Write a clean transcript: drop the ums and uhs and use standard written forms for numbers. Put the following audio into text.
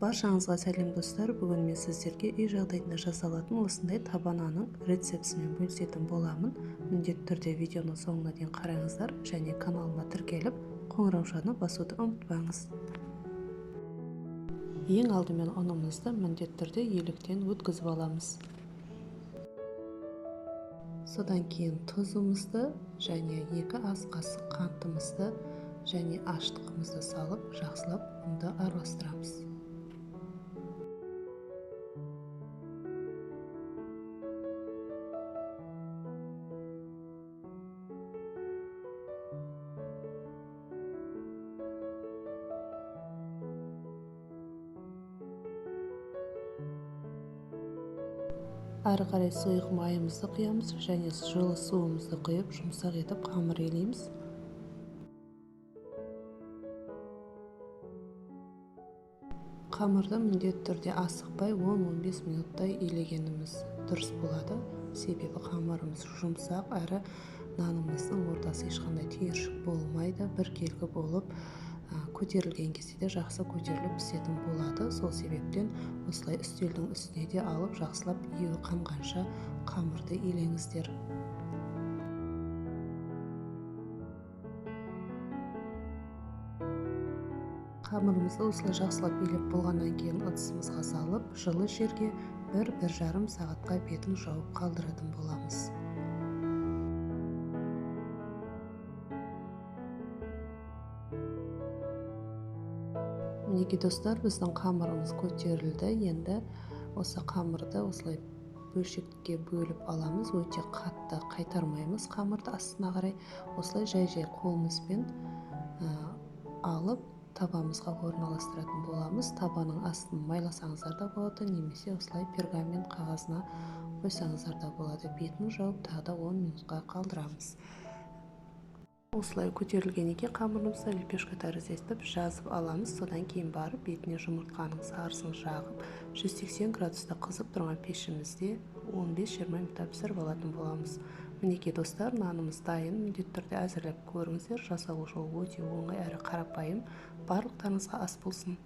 Баршаңызға сәлем достар. Бүгін мен сіздерге үй жағдайында жасалатын осындай таба нанның рецептісімен бөлісетін боламын. Міндетті түрде видеоның соңына дейін қараңыздар және каналыма тіркеліп, қоңыраушаны басуды ұмытпаңыз. Ең алдымен ұнымызды міндетті түрде електен өткізіп аламыз. Содан кейін тұзымызды және 2 ас қасық қантымызды және аштығымызды салып, жақсылап ұнды араластырамыз. Ары қарай сұйық майымызды құямыз және жылы суымызды құйып, жұмсақ етіп қамыр илейміз. Қамырды міндетті түрде асықпай 10-15 минуттай илегеніміз дұрыс болады. Себебі қамырымыз жұмсақ әрі нанымыздың ортасы ешқандай түйіршік болмайды, біркелкі болып көтерілген кезде де жақсы көтеріліп пісетін болады. Сол себептен осылай үстелдің үстіне де алып жақсылап иі қанғанша қамырды илеңіздер. Қамырымызды осылай жақсылап илеп болғаннан кейін ыдысымызға салып, жылы жерге 1-1,5 сағатқа бетін жауып қалдыратын боламыз. Мінекей достар, біздің қамырымыз көтерілді. Енді осы қамырды осылай бөлшекке бөліп аламыз. Өте қатты қайтармаймыз қамырды астына қарай. Осылай жай-жай қолымызбен алып табамызға орналастыратын боламыз. Табаның астын майласаңыздар да болады, немесе осылай пергамент қағазына қойсаңыздар да болады. Бетін жауып тағы да 10 минутқа қалдырамыз. Осылай көтерілгеннен кейін қамырымызды лепешка тәрізді етіп жазып аламыз. Содан кейін барып бетіне жұмыртқаның сарысын жағып, 180 градуста қызып тұрған пешімізде 15-20 минутта пісіріп алатын боламыз. Мінекей достар, нанымыз дайын. Міндетті түрде әзірлеп көріңіздер. Жасалу жолы өте оңай әрі қарапайым. Барлықтарыңызға ас болсын.